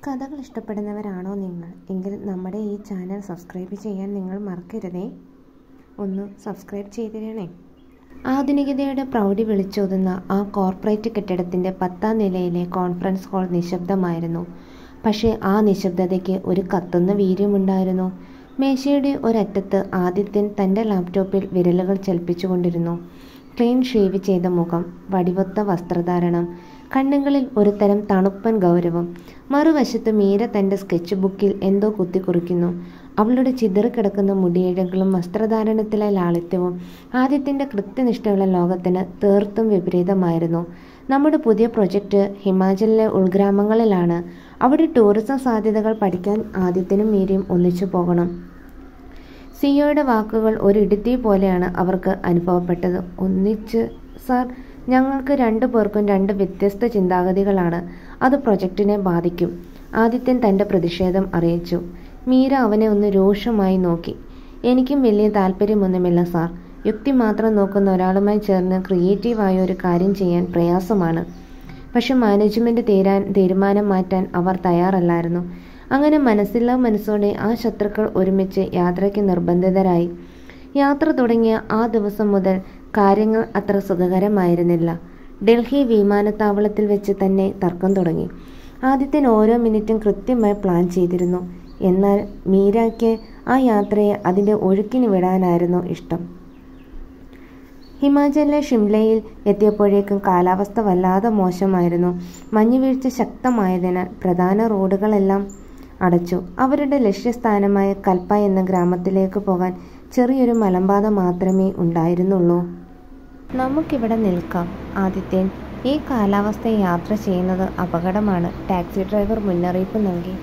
കഥകൾ ഇഷ്ടപ്പെടുന്നവരാണോ നിങ്ങൾ? എങ്കിൽ നമ്മുടെ ഈ ചാനൽ സബ്സ്ക്രൈബ് ചെയ്യാൻ നിങ്ങൾ മറക്കരുതേ. ഒന്ന് സബ്സ്ക്രൈബ് ചെയ്തിരണേ. ആധുനികതയുടെ പ്രൗഢി വിളിച്ചോതുന്ന ആ കോർപ്പറേറ്റ് കെട്ടിടത്തിൻ്റെ 10ാം നിലയിലെ കോൺഫറൻസ് ഹാൾ നിശബ്ദമായിരുന്നു. പക്ഷേ ആ നിശബ്ദതയ്ക്ക് ഒരു കത്തുന്ന വീര്യമുണ്ടായിരുന്നു. മേശയുടെ ഒരറ്റത്ത് ആദിത്യൻ തൻ്റെ ലാപ്ടോപ്പിൽ വിരലുകൾ ചലിപ്പിച്ചുകൊണ്ടിരുന്നു. ക്ലീൻ ഷേവ് ചെയ്ത മുഖം, വടിവൊത്ത വസ്ത്രധാരണം, കണ്ണുകളിൽ ഒരു തരം തണുപ്പൻ ഗൗരവം. മറുവശത്ത് മീര തൻ്റെ സ്കെച്ച് ബുക്കിൽ എന്തോ കുത്തിക്കുറിക്കുന്നു. അവളുടെ ചിതറിക്കിടക്കുന്ന മുടിയിഴകളും വസ്ത്രധാരണത്തിലെ ലാളിത്യവും ആദിത്യൻ്റെ കൃത്യനിഷ്ഠയുള്ള ലോകത്തിന് തീർത്തും വിപരീതമായിരുന്നു. നമ്മുടെ പുതിയ പ്രൊജക്റ്റ് ഹിമാചലിലെ ഉൾഗ്രാമങ്ങളിലാണ്. അവിടെ ടൂറിസം സാധ്യതകൾ പഠിക്കാൻ ആദിത്യനും മീരയും ഒന്നിച്ചു പോകണം. സിയോയുടെ വാക്കുകൾ ഒരു ഇടിത്തീ പോലെയാണ് അവർക്ക് അനുഭവപ്പെട്ടത്. ഒന്നിച്ച് സാർ, ഞങ്ങൾക്ക് 2 പേർക്കും 2 വ്യത്യസ്ത ചിന്താഗതികളാണ്. അത് പ്രൊജക്റ്റിനെ ബാധിക്കും. ആദിത്യൻ തൻ്റെ പ്രതിഷേധം അറിയിച്ചു. മീര അവനെ ഒന്ന് രൂക്ഷമായി നോക്കി. എനിക്കും വലിയ താല്പര്യമൊന്നുമില്ല സാർ. യുക്തി മാത്രം നോക്കുന്ന ഒരാളുമായി ചേർന്ന് ക്രിയേറ്റീവായ ഒരു കാര്യം ചെയ്യാൻ പ്രയാസമാണ്. പക്ഷെ മാനേജ്മെൻറ്റ് തീരുമാനം മാറ്റാൻ അവർ തയ്യാറല്ലായിരുന്നു. അങ്ങനെ മനസ്സില്ലാ മനസ്സോടെ ആ ശത്രുക്കൾ ഒരുമിച്ച് യാത്രയ്ക്ക് നിർബന്ധിതരായി. യാത്ര തുടങ്ങിയ ആ ദിവസം മുതൽ കാര്യങ്ങൾ അത്ര സുഖകരമായിരുന്നില്ല. ഡൽഹി വിമാനത്താവളത്തിൽ വെച്ച് തന്നെ തർക്കം തുടങ്ങി. ആദിത്യൻ ഓരോ മിനിറ്റും കൃത്യമായി പ്ലാൻ ചെയ്തിരുന്നു. എന്നാൽ മീരയ്ക്ക് ആ യാത്രയെ അതിൻ്റെ ഒഴുക്കിന് വിടാനായിരുന്നു ഇഷ്ടം. ഹിമാചലിലെ ഷിംലയിൽ എത്തിയപ്പോഴേക്കും കാലാവസ്ഥ വല്ലാതെ മോശമായിരുന്നു. മഞ്ഞുവീഴ്ച ശക്തമായതിനാൽ പ്രധാന റോഡുകളെല്ലാം അടച്ചു. അവരുടെ ലക്ഷ്യസ്ഥാനമായ കൽപ്പ എന്ന ഗ്രാമത്തിലേക്ക് പോകാൻ ചെറിയൊരു മലമ്പാത മാത്രമേ ഉണ്ടായിരുന്നുള്ളൂ. നമുക്കിവിടെ നിൽക്കാം ആദിത്യൻ. ഈ കാലാവസ്ഥയിൽ യാത്ര ചെയ്യുന്നത് അപകടമാണ്, ടാക്സി ഡ്രൈവർ മുന്നറിയിപ്പ് നൽകി.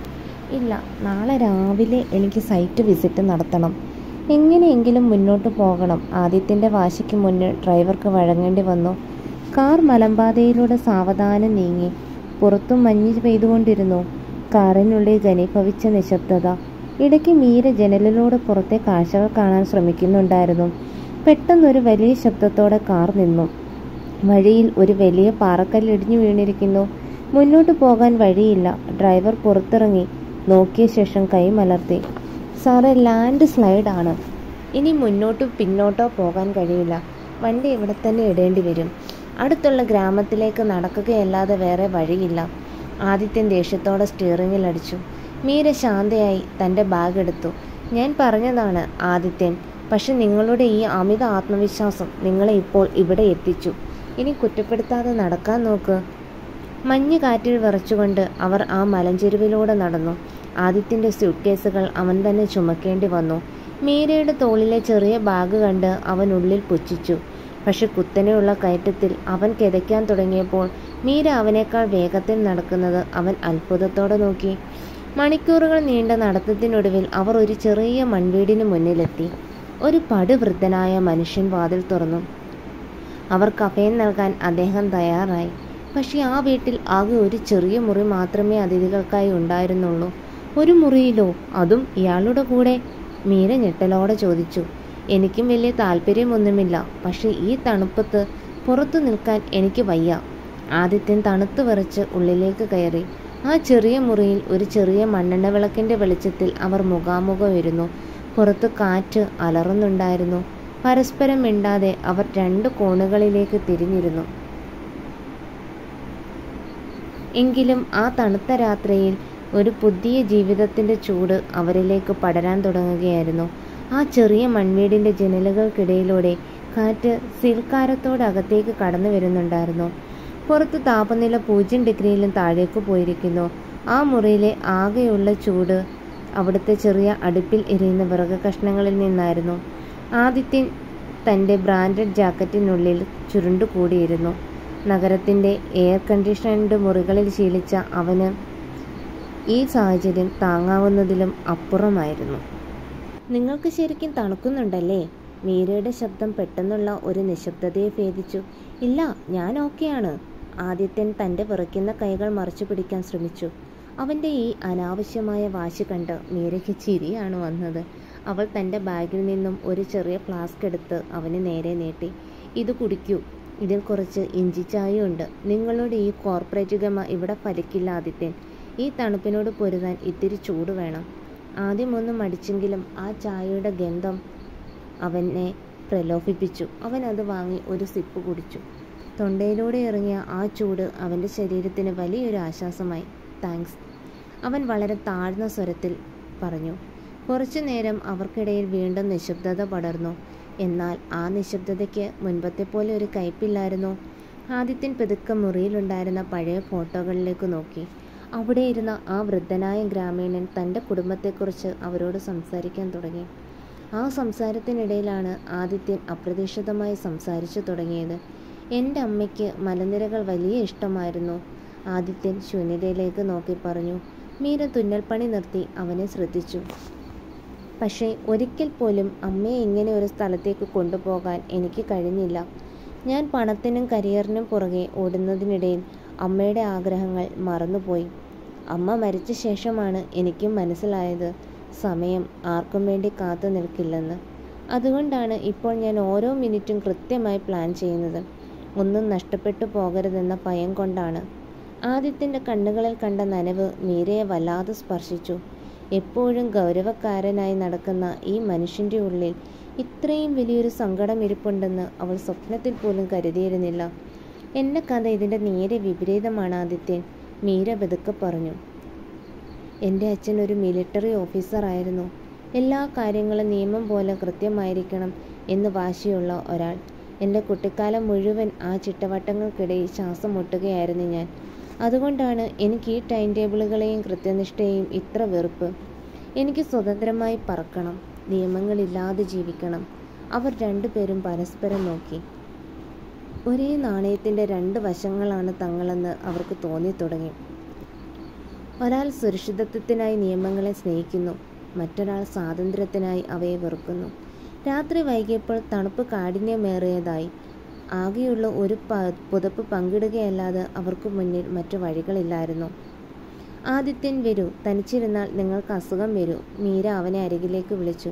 ഇല്ല, നാളെ രാവിലെ എനിക്ക് സൈറ്റ് വിസിറ്റ് നടത്തണം. എങ്ങനെയെങ്കിലും മുന്നോട്ട് പോകണം. ആദിത്യൻ്റെ വാശിക്ക് മുന്നിൽ ഡ്രൈവർക്ക് വഴങ്ങേണ്ടി വന്നു. കാർ മലമ്പാതയിലൂടെ സാവധാനം നീങ്ങി. പുറത്തും മഞ്ഞ് പെയ്തുകൊണ്ടിരുന്നു. കാറിനുള്ളിൽ ഘനീഭവിച്ച നിശബ്ദത. ഇടയ്ക്ക് മീര ജനലിലൂടെ പുറത്തെ കാഴ്ചകൾ കാണാൻ ശ്രമിക്കുന്നുണ്ടായിരുന്നു. പെട്ടെന്നൊരു വലിയ ശബ്ദത്തോടെ കാർ നിന്നു. വഴിയിൽ ഒരു വലിയ പാറക്കല്ല് ഇടിഞ്ഞു വീണിരിക്കുന്നു. മുന്നോട്ട് പോകാൻ വഴിയില്ല. ഡ്രൈവർ പുറത്തിറങ്ങി നോക്കിയ ശേഷം കൈ മലർത്തി. സാറേ, ലാൻഡ് സ്ലൈഡാണ്. ഇനി മുന്നോട്ടോ പിന്നോട്ടോ പോകാൻ കഴിയില്ല. വണ്ടി ഇവിടെ തന്നെ ഇടേണ്ടി വരും. അടുത്തുള്ള ഗ്രാമത്തിലേക്ക് നടക്കുകയല്ലാതെ വേറെ വഴിയില്ല. ആദിത്യൻ ദേഷ്യത്തോടെ സ്റ്റിയറിങ്ങിൽ അടിച്ചു. മീര ശാന്തയായി തൻ്റെ ബാഗ് എടുത്തു. ഞാൻ പറഞ്ഞതാണ് ആദിത്യൻ, പക്ഷെ നിങ്ങളുടെ ഈ അമിത ആത്മവിശ്വാസം നിങ്ങളെ ഇപ്പോൾ ഇവിടെ എത്തിച്ചു. ഇനി കുറ്റപ്പെടുത്താതെ നടക്കാൻ നോക്ക്. മഞ്ഞ് കാറ്റിൽ വിറച്ചുകൊണ്ട് അവർ ആ മലഞ്ചെരുവിലൂടെ നടന്നു. ആദിത്യൻ്റെ സ്യൂട്ട്കേസുകൾ അവൻ തന്നെ ചുമക്കേണ്ടി വന്നു. മീരയുടെ തോളിലെ ചെറിയ ബാഗ് കണ്ട് അവൻ ഉള്ളിൽ പുച്ഛിച്ചു. പക്ഷെ കുത്തനെയുള്ള കയറ്റത്തിൽ അവൻ കിതയ്ക്കാൻ തുടങ്ങിയപ്പോൾ മീര അവനേക്കാൾ വേഗത്തിൽ നടക്കുന്നത് അവൻ അത്ഭുതത്തോടെ നോക്കി. മണിക്കൂറുകൾ നീണ്ട നടത്തത്തിനൊടുവിൽ അവർ ഒരു ചെറിയ മൺവീടിന് മുന്നിലെത്തി. ഒരു പടുവൃദ്ധനായ മനുഷ്യൻ വാതിൽ തുറന്നു. അവർ കഫേൻ നൽകാൻ അദ്ദേഹം തയ്യാറായി. പക്ഷേ ആ വീട്ടിൽ ആകെ ഒരു ചെറിയ മുറി മാത്രമേ അതിഥികൾക്കായി ഉണ്ടായിരുന്നുള്ളൂ. ഒരു മുറിയിലോ? അതും ഇയാളുടെ കൂടെ? മീര ഞെട്ടലോടെ ചോദിച്ചു. എനിക്കും വലിയ താല്പര്യമൊന്നുമില്ല, പക്ഷേ ഈ തണുപ്പത്ത് പുറത്തു നിൽക്കാൻ എനിക്ക് വയ്യ. ആദിത്യൻ തണുത്തു വിറച്ച് ഉള്ളിലേക്ക് കയറി. ആ ചെറിയ മുറിയിൽ ഒരു ചെറിയ മണ്ണെണ്ണ വിളക്കിൻ്റെ വെളിച്ചത്തിൽ അവർ മുഖാമുഖം ഇരുന്നു. പുറത്ത് കാറ്റ് അലറുന്നുണ്ടായിരുന്നു. പരസ്പരം മിണ്ടാതെ അവർ 2 കോണുകളിലേക്ക് തിരിഞ്ഞിരുന്നു. എങ്കിലും ആ തണുത്ത രാത്രിയിൽ ഒരു പുതിയ ജീവിതത്തിൻ്റെ ചൂട് അവരിലേക്ക് പടരാൻ തുടങ്ങുകയായിരുന്നു. ആ ചെറിയ മൺവീടിൻ്റെ ജനലുകൾക്കിടയിലൂടെ കാറ്റ് സീൽക്കാരത്തോടെ അകത്തേക്ക് കടന്നു വരുന്നുണ്ടായിരുന്നു. പുറത്ത് താപനില 0 ഡിഗ്രിയിലും താഴേക്ക് പോയിരിക്കുന്നു. ആ മുറിയിലെ ആകെയുള്ള ചൂട് അവിടുത്തെ ചെറിയ അടുപ്പിൽ എരിയുന്ന വിറക് കഷ്ണങ്ങളിൽ നിന്നായിരുന്നു. ആദിത്യൻ തൻ്റെ ബ്രാൻഡഡ് ജാക്കറ്റിനുള്ളിൽ ചുരുണ്ടുകൂടിയിരുന്നു. നഗരത്തിൻ്റെ എയർ കണ്ടീഷൻഡ് മുറികളിൽ ശീലിച്ച അവന് ഈ സാഹചര്യം താങ്ങാവുന്നതിലും അപ്പുറമായിരുന്നു. നിങ്ങൾക്ക് ശരിക്കും തണുക്കുന്നുണ്ടല്ലേ? മീരയുടെ ശബ്ദം പെട്ടെന്നുള്ള ഒരു നിശബ്ദതയെ ഭേദിച്ചു. ഇല്ല, ഞാൻ ഓക്കെയാണ്. ആദിത്യൻ തൻ്റെ വിറയ്ക്കുന്ന കൈകൾ മറച്ചു പിടിക്കാൻ ശ്രമിച്ചു. അവൻ്റെ ഈ അനാവശ്യമായ വാശി കണ്ട് മീരയ്ക്ക് ചിരിയാണ് വന്നത്. അവൾ തൻ്റെ ബാഗിൽ നിന്നും ഒരു ചെറിയ ഫ്ലാസ്ക് എടുത്ത് അവന് നേരെ നീട്ടി. ഇത് കുടിക്കൂ. ഇതിൽ കുറച്ച് ഇഞ്ചി ചായയുണ്ട്. നിങ്ങളുടെ ഈ കോർപ്പറേറ്റ് ഗമ ഇവിടെ ഫലിക്കില്ല ആദിത്യൻ. ഈ തണുപ്പിനോട് പൊരുതാൻ ഇത്തിരി ചൂട് വേണം. ആദ്യമൊന്നും മടിച്ചെങ്കിലും ആ ചായയുടെ ഗന്ധം അവനെ പ്രലോഭിപ്പിച്ചു. അവൻ അത് വാങ്ങി ഒരു സിപ്പ് കുടിച്ചു. തൊണ്ടയിലൂടെ ഇറങ്ങിയ ആ ചൂട് അവൻ്റെ ശരീരത്തിന് വലിയൊരു ആശ്വാസമായി. താങ്ക്സ്, അവൻ വളരെ താഴ്ന്ന സ്വരത്തിൽ പറഞ്ഞു. കുറച്ചു നേരം അവർക്കിടയിൽ വീണ്ടും നിശബ്ദത പടർന്നു. എന്നാൽ ആ നിശബ്ദതയ്ക്ക് മുൻപത്തെ പോലെ ഒരു കയ്പില്ലായിരുന്നു. ആദിത്യൻ പതുക്കെ മുറിയിലുണ്ടായിരുന്ന പഴയ ഫോട്ടോകളിലേക്ക് നോക്കി. അവിടെ ഇരുന്ന ആ വൃദ്ധനായ ഗ്രാമീണൻ തൻ്റെ കുടുംബത്തെക്കുറിച്ച് അവരോട് സംസാരിക്കാൻ തുടങ്ങി. ആ സംസാരത്തിനിടയിലാണ് ആദിത്യൻ അപ്രതീക്ഷിതമായി സംസാരിച്ചു തുടങ്ങിയത്. എൻ്റെ അമ്മയ്ക്ക് മലനിരകൾ വലിയ ഇഷ്ടമായിരുന്നു. ആദിത്യൻ ശൂന്യതയിലേക്ക് നോക്കി പറഞ്ഞു. മീര തുന്നൽപ്പണി നിർത്തി അവനെ ശ്രദ്ധിച്ചു. പക്ഷേ ഒരിക്കൽ പോലും അമ്മയെ ഇങ്ങനെ ഒരു സ്ഥലത്തേക്ക് കൊണ്ടുപോകാൻ എനിക്ക് കഴിഞ്ഞില്ല. ഞാൻ പണത്തിനും കരിയറിനും പുറകെ ഓടുന്നതിനിടയിൽ അമ്മയുടെ ആഗ്രഹങ്ങൾ മറന്നുപോയി. അമ്മ മരിച്ച ശേഷമാണ് എനിക്കും മനസ്സിലായത് സമയം ആർക്കും വേണ്ടി കാത്തു നിൽക്കില്ലെന്ന്. അതുകൊണ്ടാണ് ഇപ്പോൾ ഞാൻ ഓരോ മിനിറ്റും കൃത്യമായി പ്ലാൻ ചെയ്യുന്നത്. ഒന്നും നഷ്ടപ്പെട്ടു പോകരുതെന്ന ഭയം കൊണ്ടാണ്. ആദിത്യൻ്റെ കണ്ണുകളിൽ കണ്ട നനവ് മീരയെ വല്ലാതെ സ്പർശിച്ചു. എപ്പോഴും ഗൗരവക്കാരനായി നടക്കുന്ന ഈ മനുഷ്യൻ്റെ ഉള്ളിൽ ഇത്രയും വലിയൊരു സങ്കടം ഇരിപ്പുണ്ടെന്ന് അവൾ സ്വപ്നത്തിൽ പോലും കരുതിയിരുന്നില്ല. എൻ്റെ കഥ ഇതിൻ്റെ നേരെ വിപരീതമാണ് ആദിത്യൻ, മീര പതുക്കെ പറഞ്ഞു. എൻ്റെ അച്ഛൻ ഒരു മിലിറ്ററി ഓഫീസറായിരുന്നു. എല്ലാ കാര്യങ്ങളും നിയമം പോലെ കൃത്യമായിരിക്കണം എന്ന് വാശിയുള്ള ഒരാൾ. എൻ്റെ കുട്ടിക്കാലം മുഴുവൻ ആ ചിട്ടവട്ടങ്ങൾക്കിടയിൽ ശ്വാസം മുട്ടുകയായിരുന്നു ഞാൻ. അതുകൊണ്ടാണ് എനിക്ക് ഈ ടൈം ടേബിളുകളെയും കൃത്യനിഷ്ഠയെയും ഇത്ര വെറുപ്പ്. എനിക്ക് സ്വതന്ത്രമായി പറക്കണം, നിയമങ്ങളില്ലാതെ ജീവിക്കണം. അവർ രണ്ടുപേരും പരസ്പരം നോക്കി. ഒരേ നാണയത്തിൻ്റെ രണ്ട് വശങ്ങളാണ് തങ്ങളെന്ന് അവർക്ക് തോന്നി തുടങ്ങി. ഒരാൾ സുരക്ഷിതത്വത്തിനായി നിയമങ്ങളെ സ്നേഹിക്കുന്നു, മറ്റൊരാൾ സ്വാതന്ത്ര്യത്തിനായി അവയെ വെറുക്കുന്നു. രാത്രി വൈകിയപ്പോൾ തണുപ്പ് കാഠിന്യമേറിയതായി. ആകെയുള്ള ഒരു പുതപ്പ് പങ്കിടുകയല്ലാതെ അവർക്ക് മുന്നിൽ മറ്റു വഴികളില്ലായിരുന്നു. ആദിത്യൻ, വരൂ, തനിച്ചിരുന്നാൽ നിങ്ങൾക്ക് അസുഖം വരൂ, മീര അവനെ അരികിലേക്ക് വിളിച്ചു.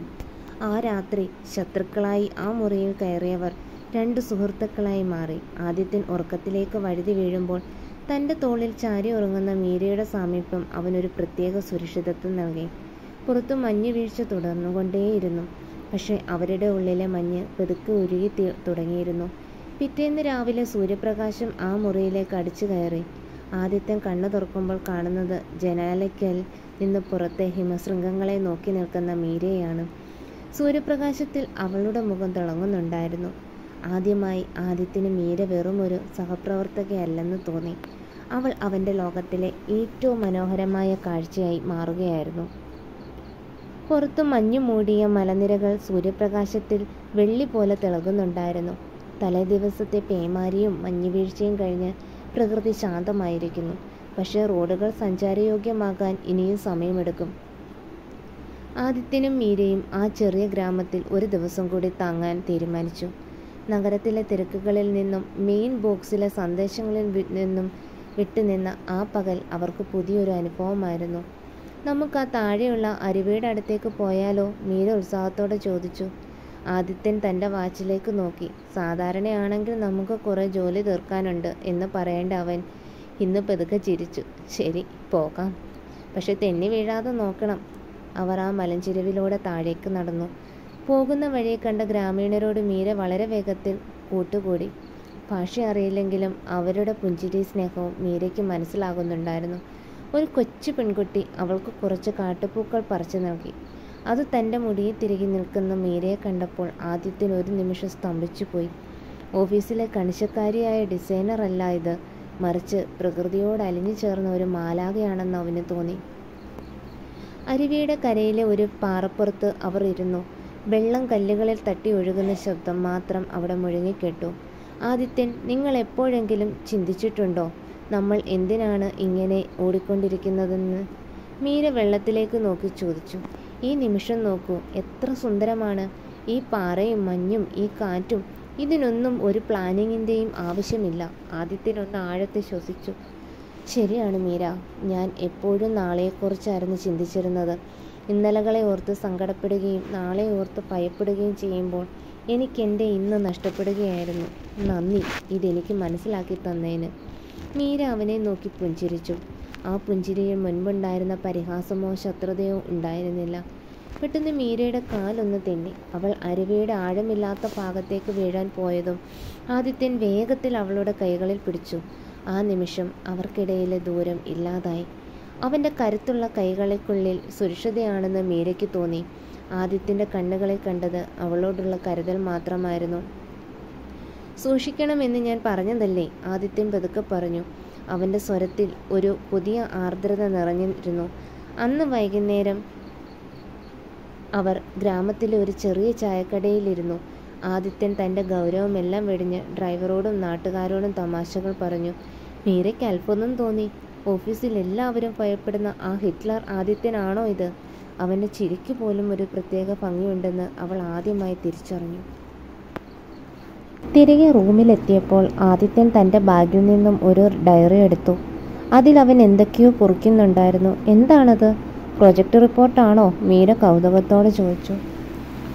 ആ രാത്രി ശത്രുക്കളായി ആ മുറിയിൽ കയറിയവർ രണ്ട് സുഹൃത്തുക്കളായി മാറി. ആദിത്യൻ ഉറക്കത്തിലേക്ക് വഴുതി വീഴുമ്പോൾ തൻ്റെ തോളിൽ ചാരി ഉറങ്ങുന്ന മീരയുടെ സാമീപ്യം അവനൊരു പ്രത്യേക സുരക്ഷിതത്വം നൽകി. പുറത്തു മഞ്ഞ് വീഴ്ച തുടർന്നുകൊണ്ടേയിരുന്നു. പക്ഷേ അവരുടെ ഉള്ളിലെ മഞ്ഞ് പതുക്കെ ഉരുകി തുടങ്ങിയിരുന്നു. പിറ്റേന്ന് രാവിലെ സൂര്യപ്രകാശം ആ മുറിയിലേക്ക് അടിച്ചു കയറി. ആദിത്യൻ കണ്ണു തുറക്കുമ്പോൾ കാണുന്നത് ജനാലയ്ക്കൽ നിന്ന് പുറത്തെ ഹിമശൃംഗങ്ങളെ നോക്കി നിൽക്കുന്ന മീരയാണ്. സൂര്യപ്രകാശത്തിൽ അവളുടെ മുഖം തിളങ്ങുന്നുണ്ടായിരുന്നു. ആദ്യമായി ആദിത്യന് മീര വെറുമൊരു സഹപ്രവർത്തകയല്ലെന്ന് തോന്നി. അവൾ അവൻ്റെ ലോകത്തിലെ ഏറ്റവും മനോഹരമായ കാഴ്ചയായി മാറുകയായിരുന്നു. പുറത്തു മഞ്ഞു മൂടിയ മലനിരകൾ സൂര്യപ്രകാശത്തിൽ വെള്ളി പോലെ തിളങ്ങുന്നുണ്ടായിരുന്നു. തലേ ദിവസത്തെ പേമാരിയും മഞ്ഞുവീഴ്ചയും കഴിഞ്ഞ് പ്രകൃതി ശാന്തമായിരിക്കുന്നു. പക്ഷേ റോഡുകൾ സഞ്ചാരയോഗ്യമാകാൻ ഇനിയും സമയമെടുക്കും. ആദിത്യനും മീരയും ആ ചെറിയ ഗ്രാമത്തിൽ ഒരു ദിവസം കൂടി താങ്ങാൻ തീരുമാനിച്ചു. നഗരത്തിലെ തിരക്കുകളിൽ നിന്നും മെയിൻ ബോക്സിലെ സന്ദേശങ്ങളിൽ നിന്നും വിട്ടുനിന്ന ആ പകൽ അവർക്ക് പുതിയൊരു അനുഭവമായിരുന്നു. നമുക്ക് ആ താഴെയുള്ള അരുവിയുടെ അടുത്തേക്ക് പോയാലോ? മീര ഉത്സാഹത്തോടെ ചോദിച്ചു. ആദിത്യൻ തൻ്റെ വാച്ചിലേക്ക് നോക്കി. സാധാരണയാണെങ്കിൽ നമുക്ക് കുറേ ജോലി തീർക്കാനുണ്ട് എന്ന് പറയേണ്ട അവൻ ഇന്ന് പതുക്കെ ചിരിച്ചു. ശരി, പോകാം, പക്ഷെ തെന്നി വീഴാതെ നോക്കണം. അവർ ആ മലഞ്ചെരുവിലൂടെ താഴേക്ക് നടന്നു. പോകുന്ന വഴിയെ കണ്ട ഗ്രാമീണരോട് മീര വളരെ വേഗത്തിൽ കൂട്ടുകൂടി. ഭാഷ അറിയില്ലെങ്കിലും അവരുടെ പുഞ്ചിരി സ്നേഹവും മീരയ്ക്ക് മനസ്സിലാകുന്നുണ്ടായിരുന്നു. ഒരു കൊച്ചു പെൺകുട്ടി അവൾക്ക് കുറച്ച് കാട്ടുപൂക്കൾ പറിച്ചു നൽകി. അത് തൻ്റെ മുടിയിൽ തിരികെ നിൽക്കുന്ന മീരയെ കണ്ടപ്പോൾ ആദിത്യൻ ഒരു നിമിഷം സ്തംഭിച്ചുപോയി. ഓഫീസിലെ കണിശക്കാരിയായ ഡിസൈനറല്ല ഇത്, മറിച്ച് പ്രകൃതിയോട് അലിഞ്ഞു ചേർന്ന ഒരു മാലാഖയാണെന്ന് അവന് തോന്നി. അരുവിയുടെ കരയിലെ ഒരു പാറപ്പുറത്ത് അവർ ഇരുന്നു. വെള്ളം കല്ലുകളിൽ തട്ടി ഒഴുകുന്ന ശബ്ദം മാത്രം അവിടെ മുഴങ്ങിക്കേട്ടു. ആദിത്യൻ, നിങ്ങൾ എപ്പോഴെങ്കിലും ചിന്തിച്ചിട്ടുണ്ടോ നമ്മൾ എന്തിനാണ് ഇങ്ങനെ ഓടിക്കൊണ്ടിരിക്കുന്നതെന്ന്? മീര വെള്ളത്തിലേക്ക് നോക്കി ചോദിച്ചു. ഈ നിമിഷം നോക്കൂ, എത്ര സുന്ദരമാണ്! ഈ പാറയും മഞ്ഞും ഈ കാറ്റും, ഇതിനൊന്നും ഒരു പ്ലാനിങ്ങിൻ്റെയും ആവശ്യമില്ല. ആദിത്യനൊന്ന് ആഴത്തിൽ ശ്വസിച്ചു. ശരിയാണ് മീര, ഞാൻ എപ്പോഴും നാളെയെക്കുറിച്ചായിരുന്നു ചിന്തിച്ചിരുന്നത്. ഇന്നലകളെ ഓർത്ത് സങ്കടപ്പെടുകയും നാളെ ഓർത്ത് ഭയപ്പെടുകയും ചെയ്യുമ്പോൾ എനിക്കെൻ്റെ ഇന്ന് നഷ്ടപ്പെടുകയായിരുന്നു. നന്ദി ഇതെനിക്ക് മനസ്സിലാക്കി തന്നതിന്. മീര അവനെ നോക്കി പുഞ്ചിരിച്ചു. ആ പുഞ്ചിരിയിൽ മുൻപുണ്ടായിരുന്ന പരിഹാസമോ ശത്രുതയോ ഉണ്ടായിരുന്നില്ല. പെട്ടെന്ന് മീരയുടെ കാലൊന്ന് തെന്നി. അവൾ അരുവിയുടെ ആഴമില്ലാത്ത ഭാഗത്തേക്ക് വീഴാൻ പോയതും ആദിത്യൻ വേഗത്തിൽ അവളുടെ കൈകളിൽ പിടിച്ചു. ആ നിമിഷം അവർക്കിടയിലെ ദൂരം ഇല്ലാതായി. അവൻ്റെ കരുത്തുള്ള കൈകൾക്കുള്ളിൽ സുരക്ഷിതയാണെന്ന് മീരയ്ക്ക് തോന്നി. ആദിത്യൻ്റെ കണ്ണുകളിൽ കണ്ടത് അവളോടുള്ള കരുതൽ മാത്രമായിരുന്നു. സൂക്ഷിക്കണമെന്ന് ഞാൻ പറഞ്ഞതല്ലേ, ആദിത്യൻ പതുക്കെ പറഞ്ഞു. അവൻ്റെ സ്വരത്തിൽ ഒരു പുതിയ ആർദ്രത നിറഞ്ഞിരുന്നു. അന്ന് വൈകുന്നേരം അവർ ഗ്രാമത്തിലെ ഒരു ചെറിയ ചായക്കടയിലിരുന്നു. ആദിത്യൻ തൻ്റെ ഗൗരവമെല്ലാം വെടിഞ്ഞ് ഡ്രൈവറോടും നാട്ടുകാരോടും തമാശകൾ പറഞ്ഞു. മീരയ്ക്ക് അത്ഭുതം തോന്നി. ഓഫീസിൽ എല്ലാവരും ഭയപ്പെടുന്ന ആ ഹിറ്റ്ലർ ആദിത്യനാണോ ഇത്? അവൻ്റെ ചിരിക്ക് പോലും ഒരു പ്രത്യേക ഭംഗിയുണ്ടെന്ന് അവൾ ആദ്യമായി തിരിച്ചറിഞ്ഞു. തിരികെ റൂമിലെത്തിയപ്പോൾ ആദിത്യൻ തൻ്റെ ബാഗിൽ നിന്നും ഒരു ഡയറി എടുത്തു. അതിൽ അവൻ എന്തൊക്കെയോ കുറിക്കുന്നുണ്ടായിരുന്നു. എന്താണത്? പ്രൊജക്റ്റ് റിപ്പോർട്ടാണോ? മീര കൗതുകത്തോടെ ചോദിച്ചു.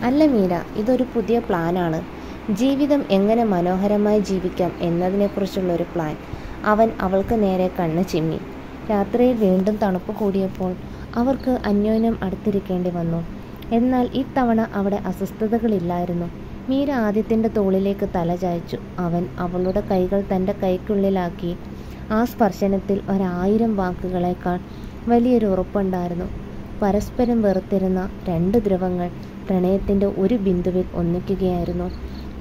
അല്ല മീര, ഇതൊരു പുതിയ പ്ലാനാണ്. ജീവിതം എങ്ങനെ മനോഹരമായി ജീവിക്കാം എന്നതിനെക്കുറിച്ചുള്ളൊരു പ്ലാൻ. അവൻ അവൾക്ക് നേരെ കണ്ണ് ചിമ്മി. രാത്രിയിൽ വീണ്ടും തണുപ്പ് കൂടിയപ്പോൾ അവർക്ക് അന്യോന്യം അടുത്തിരിക്കേണ്ടി വന്നു. എന്നാൽ ഇത്തവണ അവിടെ അസ്വസ്ഥതകളില്ലായിരുന്നു. മീര ആദിത്യൻ്റെ തോളിലേക്ക് തല ചായ്ച്ചു. അവൻ അവളുടെ കൈകൾ തൻ്റെ കൈക്കുള്ളിലാക്കി. ആ സ്പർശനത്തിൽ 1000 വാക്കുകളേക്കാൾ വലിയൊരു ഉറപ്പുണ്ടായിരുന്നു. പരസ്പരം വെറുത്തിരുന്ന 2 ധ്രുവങ്ങൾ പ്രണയത്തിൻ്റെ ഒരു ബിന്ദുവിൽ ഒന്നിക്കുകയായിരുന്നു.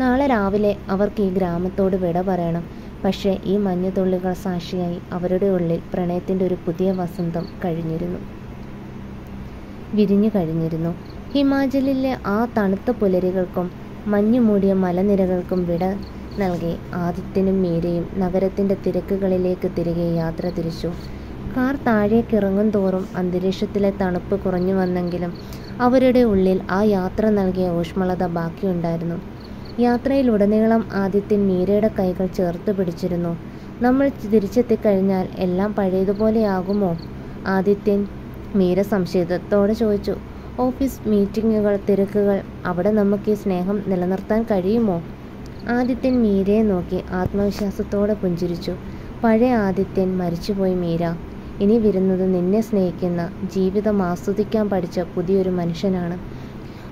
നാളെ രാവിലെ അവർക്ക് ഈ ഗ്രാമത്തോട് വിട പറയണം. പക്ഷേ ഈ മഞ്ഞുതുള്ളികൾ സാക്ഷിയായി അവരുടെ ഉള്ളിൽ പ്രണയത്തിൻ്റെ ഒരു പുതിയ വസന്തം വിരിഞ്ഞു കഴിഞ്ഞിരുന്നു. ഹിമാചലിലെ ആ തണുത്ത പുലരികൾക്കും മഞ്ഞു മൂടിയ മലനിരകൾക്കും വിട നൽകി ആദിത്യനും മീരയും നഗരത്തിൻ്റെ തിരക്കുകളിലേക്ക് തിരികെ യാത്ര തിരിച്ചു. കാർ താഴേക്കിറങ്ങും തോറും അന്തരീക്ഷത്തിലെ തണുപ്പ് കുറഞ്ഞു വന്നെങ്കിലും അവരുടെ ഉള്ളിൽ ആ യാത്ര നൽകിയ ഊഷ്മളത ബാക്കിയുണ്ടായിരുന്നു. യാത്രയിലുടനീളം ആദിത്യൻ മീരയുടെ കൈകൾ ചേർത്ത് പിടിച്ചിരുന്നു. നമ്മൾ തിരിച്ചെത്തിക്കഴിഞ്ഞാൽ എല്ലാം പഴയതുപോലെയാകുമോ? ആദിത്യൻ മീര സംശയത്തോടെ ചോദിച്ചു. ഓഫീസ് മീറ്റിങ്ങുകൾ, തിരക്കുകൾ, അവിടെ നമുക്ക് ഈ സ്നേഹം നിലനിർത്താൻ കഴിയുമോ? ആദിത്യൻ മീരയെ നോക്കി ആത്മവിശ്വാസത്തോടെ പുഞ്ചിരിച്ചു. പഴയ ആദിത്യൻ മരിച്ചുപോയി മീര. ഇനി വരുന്നത് നിന്നെ സ്നേഹിക്കുന്ന, ജീവിതം ആസ്വദിക്കാൻ പഠിച്ച പുതിയൊരു മനുഷ്യനാണ്.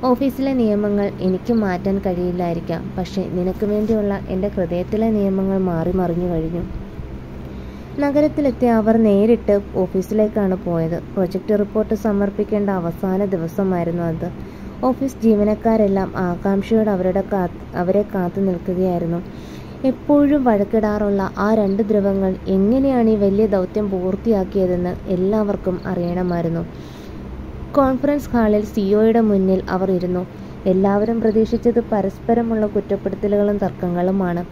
ഓഫീസിലെ നിയമങ്ങൾ എനിക്ക് മാറ്റാൻ കഴിയില്ലായിരിക്കാം, പക്ഷേ നിനക്ക് വേണ്ടിയുള്ള എൻ്റെ ഹൃദയത്തിലെ നിയമങ്ങൾ മാറി മറിഞ്ഞു കഴിഞ്ഞു. നഗരത്തിലെത്തിയ അവർ നേരിട്ട് ഓഫീസിലേക്കാണ് പോയത്. പ്രൊജക്റ്റ് റിപ്പോർട്ട് സമർപ്പിക്കേണ്ട അവസാന ദിവസമായിരുന്നു അത്. ഓഫീസ് ജീവനക്കാരെല്ലാം ആകാംക്ഷയോടെ അവരെ കാത്തു നിൽക്കുകയായിരുന്നു. എപ്പോഴും വഴക്കിടാറുള്ള ആ 2 ധ്രുവങ്ങൾ എങ്ങനെയാണ് ഈ വലിയ ദൗത്യം പൂർത്തിയാക്കിയതെന്ന് എല്ലാവർക്കും അറിയണമായിരുന്നു. കോൺഫറൻസ് ഹാളിൽ സിഇഒയുടെ മുന്നിൽ അവർ ഇരുന്നു. എല്ലാവരും പ്രതീക്ഷിച്ചത് പരസ്പരമുള്ള കുറ്റപ്പെടുത്തലുകളും തർക്കങ്ങളുമാണ്.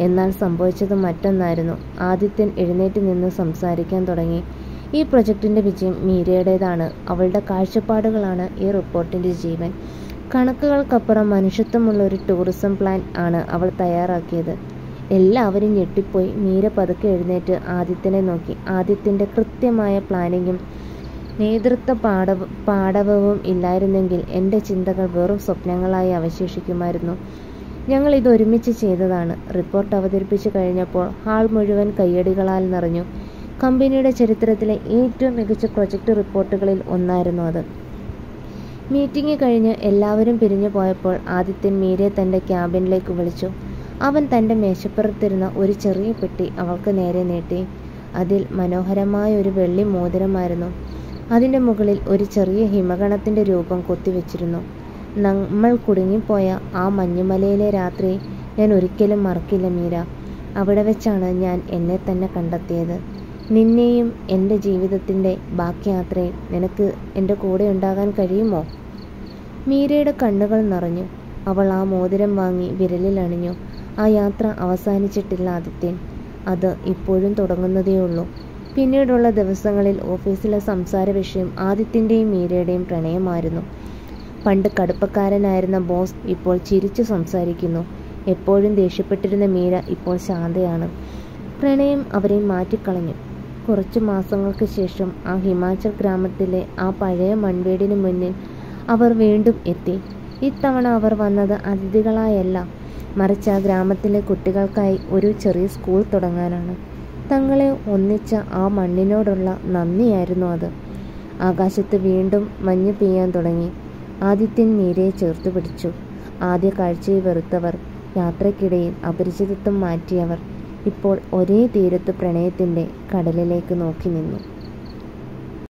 എന്നാൽ സംഭവിച്ചത് മറ്റൊന്നായിരുന്നു. ആദിത്യൻ എഴുന്നേറ്റ് നിന്ന് സംസാരിക്കാൻ തുടങ്ങി. ഈ പ്രൊജക്റ്റിൻ്റെ വിജയം മീരയുടേതാണ്. അവളുടെ കാഴ്ചപ്പാടുകളാണ് ഈ റിപ്പോർട്ടിൻ്റെ ജീവൻ. കണക്കുകൾക്കപ്പുറം മനുഷ്യത്വമുള്ള ഒരു ടൂറിസം പ്ലാൻ ആണ് അവൾ തയ്യാറാക്കിയത്. എല്ലാവരും ഞെട്ടിപ്പോയി. മീര പതുക്കെ എഴുന്നേറ്റ് ആദിത്യനെ നോക്കി. ആദിത്യൻ്റെ കൃത്യമായ പ്ലാനിങ്ങും നേതൃത്വ പാടവവും ഇല്ലായിരുന്നെങ്കിൽ എൻ്റെ ചിന്തകൾ വെറും സ്വപ്നങ്ങളായി അവശേഷിക്കുമായിരുന്നു. ഞങ്ങൾ ഇത് ഒരുമിച്ച് ചെയ്തതാണ്. റിപ്പോർട്ട് അവതരിപ്പിച്ചു കഴിഞ്ഞപ്പോൾ ഹാൾ മുഴുവൻ കയ്യടികളാൽ നിറഞ്ഞു. കമ്പനിയുടെ ചരിത്രത്തിലെ ഏറ്റവും മികച്ച പ്രൊജക്റ്റ് റിപ്പോർട്ടുകളിൽ ഒന്നായിരുന്നു അത്. മീറ്റിംഗ് കഴിഞ്ഞ് എല്ലാവരും പിരിഞ്ഞു പോയപ്പോൾ ആദിത്യൻ മീരയെ തൻ്റെ ക്യാബിനിലേക്ക് വിളിച്ചു. അവൻ തൻ്റെ മേശപ്പുറത്തിരുന്ന ഒരു ചെറിയ പെട്ടി അവൾക്ക് നേരെ നീട്ടി. അതിൽ മനോഹരമായ ഒരു വെള്ളി മോതിരമായിരുന്നു. അതിൻ്റെ മുകളിൽ ഒരു ചെറിയ ഹിമഗണത്തിൻ്റെ രൂപം കൊത്തിവെച്ചിരുന്നു. നമ്മൾ കുടുങ്ങിപ്പോയ ആ മഞ്ഞുമലയിലെ രാത്രി ഞാൻ ഒരിക്കലും മറക്കില്ല മീര. അവിടെ വെച്ചാണ് ഞാൻ എന്നെ തന്നെ കണ്ടെത്തിയത്. നിന്നെയും എൻ്റെ ജീവിതത്തിൻ്റെ ബാക്കി യാത്രയിൽ നിനക്ക് എൻ്റെ കൂടെ ഉണ്ടാകാൻ കഴിയുമോ? മീരയുടെ കണ്ണുകൾ നിറഞ്ഞു. അവൾ ആ മോതിരം വാങ്ങി വിരലിൽ അണിഞ്ഞു. ആ യാത്ര അവസാനിച്ചിട്ടില്ല ആദിത്യൻ. അത് ഇപ്പോഴും തുടങ്ങുന്നതേയുള്ളൂ. പിന്നീടുള്ള ദിവസങ്ങളിൽ ഓഫീസിലെ സംസാര വിഷയം ആദിത്യൻ്റെയും മീരയുടെയും പ്രണയമായിരുന്നു. പണ്ട് കടുപ്പക്കാരനായിരുന്ന ബോസ് ഇപ്പോൾ ചിരിച്ചു സംസാരിക്കുന്നു. എപ്പോഴും ദേഷ്യപ്പെട്ടിരുന്ന മീര ഇപ്പോൾ ശാന്തയാണ്. പ്രണയം അവരെ മാറ്റിക്കളഞ്ഞു. കുറച്ചു മാസങ്ങൾക്ക് ശേഷം ആ ഹിമാചൽ ഗ്രാമത്തിലെ ആ പഴയ മൺവീടിന് മുന്നിൽ അവർ വീണ്ടും എത്തി. ഇത്തവണ അവർ വന്നത് അതിഥികളായല്ല, മറിച്ച് ആ ഗ്രാമത്തിലെ കുട്ടികൾക്കായി ഒരു ചെറിയ സ്കൂൾ തുടങ്ങാനാണ്. തങ്ങളെ ഒന്നിച്ച ആ മണ്ണിനോടുള്ള നന്ദിയായിരുന്നു അത്. ആകാശത്ത് വീണ്ടും മഞ്ഞ് പെയ്യാൻ തുടങ്ങി. ആദിത്യൻ മീരയെ ചേർത്തു പിടിച്ചു. ആദ്യ കാഴ്ചയെ വെറുത്തവർ, യാത്രയ്ക്കിടയിൽ അപരിചിതത്വം മാറ്റിയവർ ഇപ്പോൾ ഒരേ തീരത്ത് പ്രണയത്തിൻ്റെ കടലിലേക്ക് നോക്കി നിന്നു.